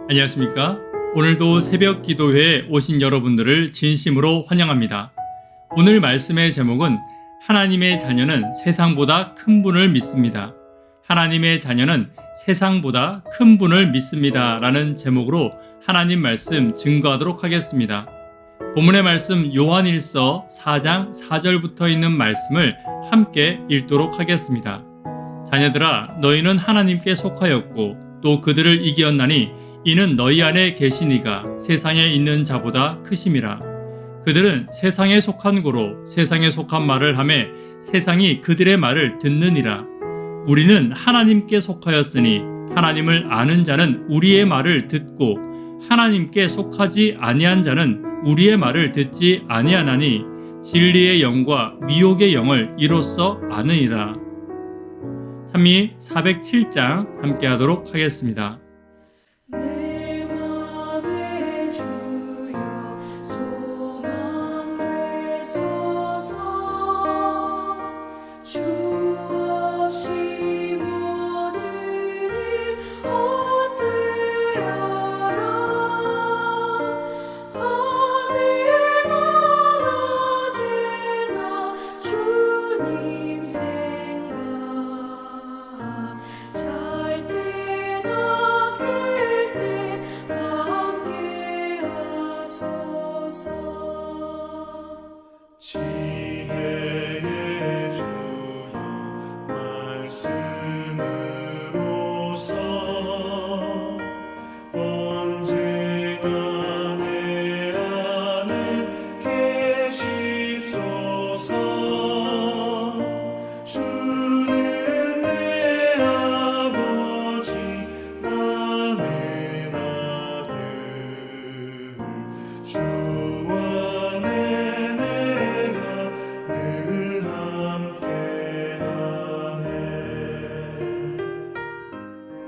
안녕하십니까? 오늘도 새벽 기도회에 오신 여러분들을 진심으로 환영합니다. 오늘 말씀의 제목은 하나님의 자녀는 세상보다 큰 분을 믿습니다. 하나님의 자녀는 세상보다 큰 분을 믿습니다. 라는 제목으로 하나님 말씀 증거하도록 하겠습니다. 본문의 말씀 요한일서 4장 4절부터 있는 말씀을 함께 읽도록 하겠습니다. 자녀들아, 너희는 하나님께 속하였고 또 그들을 이기었나니 이는 너희 안에 계신 이가 세상에 있는 자보다 크심이라. 그들은 세상에 속한 고로 세상에 속한 말을 하매 세상이 그들의 말을 듣느니라. 우리는 하나님께 속하였으니 하나님을 아는 자는 우리의 말을 듣고 하나님께 속하지 아니한 자는 우리의 말을 듣지 아니하나니 진리의 영과 미혹의 영을 이로써 아느니라. 찬미 407장 함께 하도록 하겠습니다.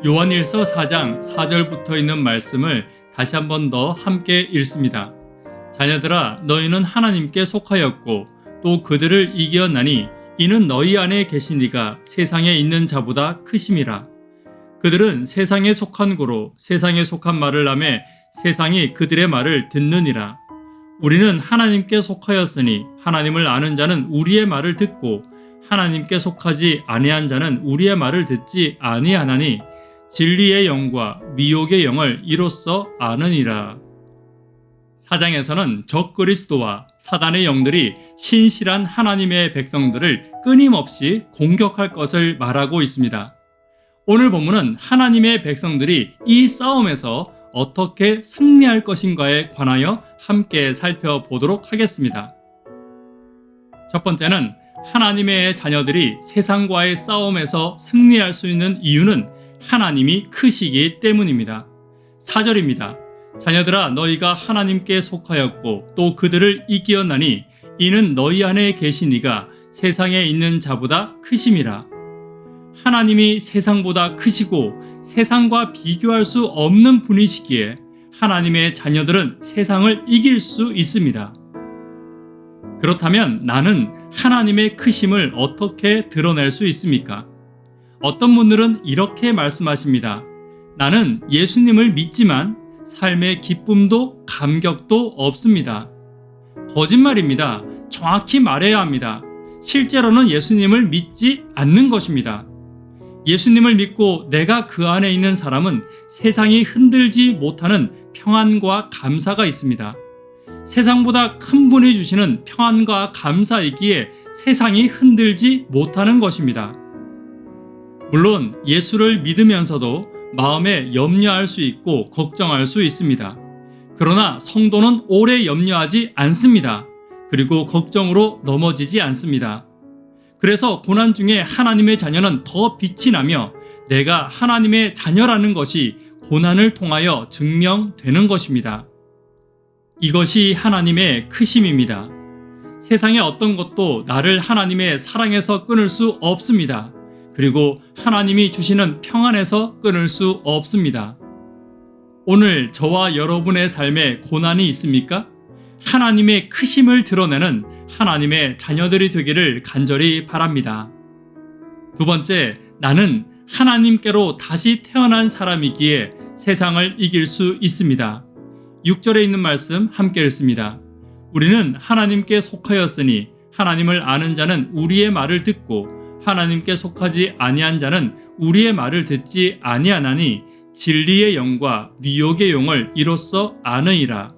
요한일서 4장 4절부터 있는 말씀을 다시 한 번 더 함께 읽습니다. 자녀들아, 너희는 하나님께 속하였고 또 그들을 이기었나니 이는 너희 안에 계신 이가 세상에 있는 자보다 크심이라. 그들은 세상에 속한 고로 세상에 속한 말을 하매 세상이 그들의 말을 듣느니라. 우리는 하나님께 속하였으니 하나님을 아는 자는 우리의 말을 듣고 하나님께 속하지 아니한 자는 우리의 말을 듣지 아니하나니 진리의 영과 미혹의 영을 이로써 아느니라. 4장에서는 적그리스도와 사단의 영들이 신실한 하나님의 백성들을 끊임없이 공격할 것을 말하고 있습니다. 오늘 본문은 하나님의 백성들이 이 싸움에서 어떻게 승리할 것인가에 관하여 함께 살펴보도록 하겠습니다. 첫 번째는 하나님의 자녀들이 세상과의 싸움에서 승리할 수 있는 이유는 하나님이 크시기 때문입니다. 4절입니다. 자녀들아, 너희가 하나님께 속하였고 또 그들을 이기었나니 이는 너희 안에 계신 이가 세상에 있는 자보다 크심이라. 하나님이 세상보다 크시고 세상과 비교할 수 없는 분이시기에 하나님의 자녀들은 세상을 이길 수 있습니다. 그렇다면 나는 하나님의 크심을 어떻게 드러낼 수 있습니까? 어떤 분들은 이렇게 말씀하십니다. 나는 예수님을 믿지만 삶의 기쁨도 감격도 없습니다. 거짓말입니다. 정확히 말해야 합니다. 실제로는 예수님을 믿지 않는 것입니다. 예수님을 믿고 내가 그 안에 있는 사람은 세상이 흔들지 못하는 평안과 감사가 있습니다. 세상보다 큰 분이 주시는 평안과 감사이기에 세상이 흔들지 못하는 것입니다. 물론 예수를 믿으면서도 마음에 염려할 수 있고 걱정할 수 있습니다. 그러나 성도는 오래 염려하지 않습니다. 그리고 걱정으로 넘어지지 않습니다. 그래서 고난 중에 하나님의 자녀는 더 빛이 나며 내가 하나님의 자녀라는 것이 고난을 통하여 증명되는 것입니다. 이것이 하나님의 크심입니다. 세상의 어떤 것도 나를 하나님의 사랑에서 끊을 수 없습니다. 그리고 하나님이 주시는 평안에서 끊을 수 없습니다. 오늘 저와 여러분의 삶에 고난이 있습니까? 하나님의 크심을 드러내는 하나님의 자녀들이 되기를 간절히 바랍니다. 두 번째, 나는 하나님께로 다시 태어난 사람이기에 세상을 이길 수 있습니다. 6절에 있는 말씀 함께 읽습니다. 우리는 하나님께 속하였으니 하나님을 아는 자는 우리의 말을 듣고 하나님께 속하지 아니한 자는 우리의 말을 듣지 아니하나니 진리의 영과 미혹의 영을 이로써 아느니라.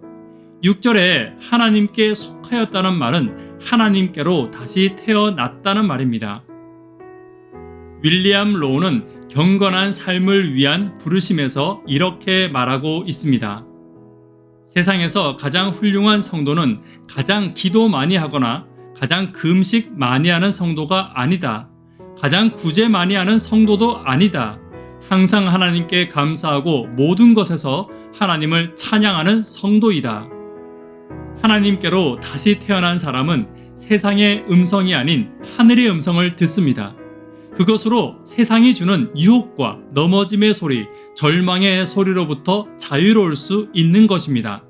6절에 하나님께 속하였다는 말은 하나님께로 다시 태어났다는 말입니다. 윌리엄 로우는 경건한 삶을 위한 부르심에서 이렇게 말하고 있습니다. 세상에서 가장 훌륭한 성도는 가장 기도 많이 하거나 가장 금식 많이 하는 성도가 아니다. 가장 구제 많이 하는 성도도 아니다. 항상 하나님께 감사하고 모든 것에서 하나님을 찬양하는 성도이다. 하나님께로 다시 태어난 사람은 세상의 음성이 아닌 하늘의 음성을 듣습니다. 그것으로 세상이 주는 유혹과 넘어짐의 소리, 절망의 소리로부터 자유로울 수 있는 것입니다.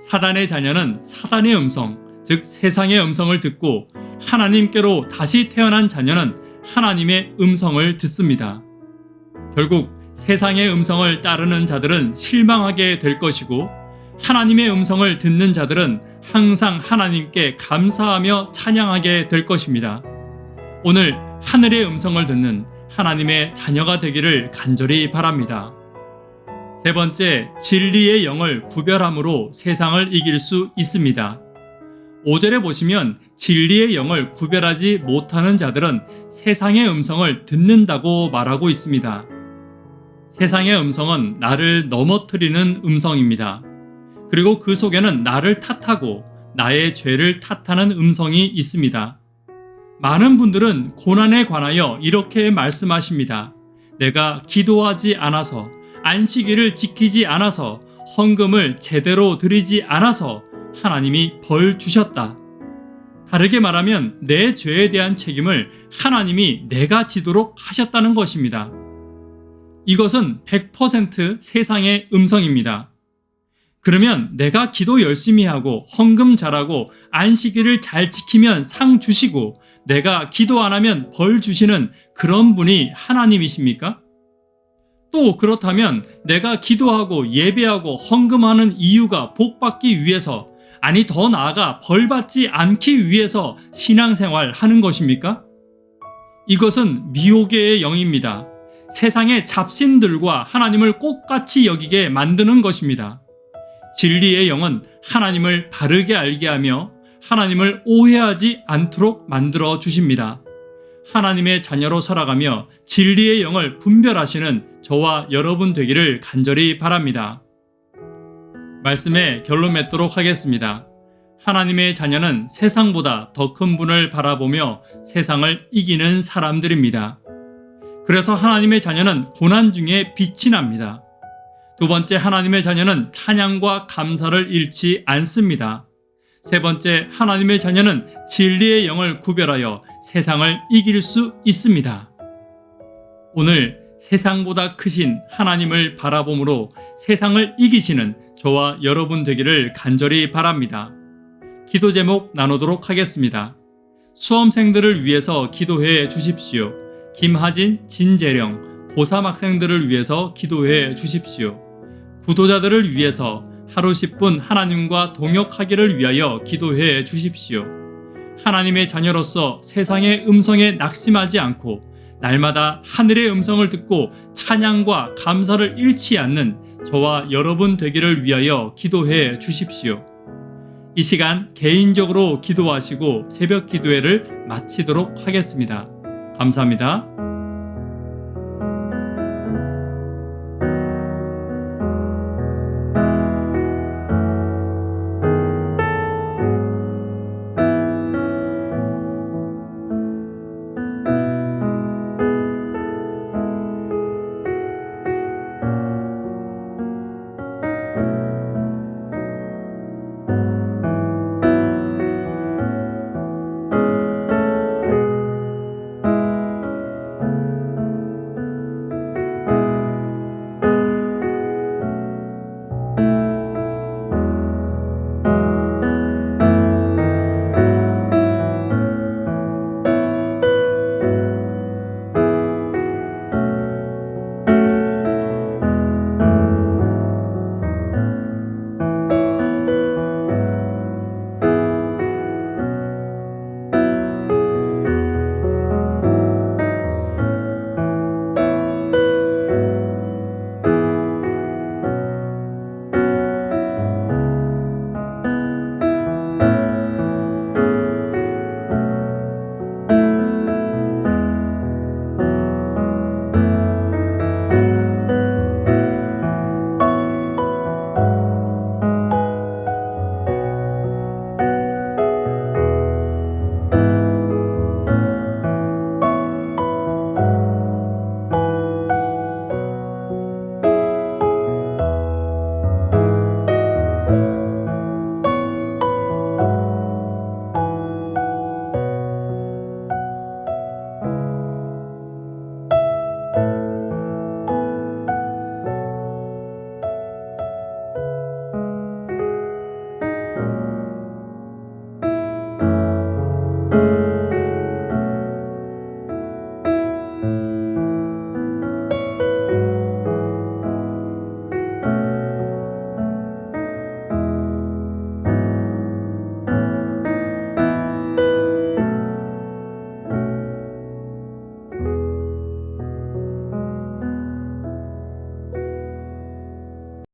사단의 자녀는 사단의 음성, 즉 세상의 음성을 듣고 하나님께로 다시 태어난 자녀는 하나님의 음성을 듣습니다. 결국 세상의 음성을 따르는 자들은 실망하게 될 것이고 하나님의 음성을 듣는 자들은 항상 하나님께 감사하며 찬양하게 될 것입니다. 오늘 하늘의 음성을 듣는 하나님의 자녀가 되기를 간절히 바랍니다. 세 번째, 진리의 영을 구별함으로 세상을 이길 수 있습니다. 5절에 보시면 진리의 영을 구별하지 못하는 자들은 세상의 음성을 듣는다고 말하고 있습니다. 세상의 음성은 나를 넘어뜨리는 음성입니다. 그리고 그 속에는 나를 탓하고 나의 죄를 탓하는 음성이 있습니다. 많은 분들은 고난에 관하여 이렇게 말씀하십니다. 내가 기도하지 않아서, 안식일을 지키지 않아서, 헌금을 제대로 드리지 않아서 하나님이 벌 주셨다. 다르게 말하면 내 죄에 대한 책임을 하나님이 내가 지도록 하셨다는 것입니다. 이것은 100% 세상의 음성입니다. 그러면 내가 기도 열심히 하고 헌금 잘하고 안식일을 잘 지키면 상 주시고 내가 기도 안 하면 벌 주시는 그런 분이 하나님이십니까? 또 그렇다면 내가 기도하고 예배하고 헌금하는 이유가 복 받기 위해서, 아니 더 나아가 벌 받지 않기 위해서 신앙생활 하는 것입니까? 이것은 미혹의 영입니다. 세상의 잡신들과 하나님을 똑같이 여기게 만드는 것입니다. 진리의 영은 하나님을 바르게 알게 하며 하나님을 오해하지 않도록 만들어 주십니다. 하나님의 자녀로 살아가며 진리의 영을 분별하시는 저와 여러분 되기를 간절히 바랍니다. 말씀의 결론 맺도록 하겠습니다. 하나님의 자녀는 세상보다 더 큰 분을 바라보며 세상을 이기는 사람들입니다. 그래서 하나님의 자녀는 고난 중에 빛이 납니다. 두 번째, 하나님의 자녀는 찬양과 감사를 잃지 않습니다. 세 번째, 하나님의 자녀는 진리의 영을 구별하여 세상을 이길 수 있습니다. 오늘 세상보다 크신 하나님을 바라봄으로 세상을 이기시는 저와 여러분 되기를 간절히 바랍니다. 기도 제목 나누도록 하겠습니다. 수험생들을 위해서 기도해 주십시오. 김하진, 진재령, 고3 학생들을 위해서 기도해 주십시오. 구도자들을 위해서 하루 10분 하나님과 동역하기를 위하여 기도해 주십시오. 하나님의 자녀로서 세상의 음성에 낙심하지 않고 날마다 하늘의 음성을 듣고 찬양과 감사를 잃지 않는 저와 여러분 되기를 위하여 기도해 주십시오. 이 시간 개인적으로 기도하시고 새벽 기도회를 마치도록 하겠습니다. 감사합니다.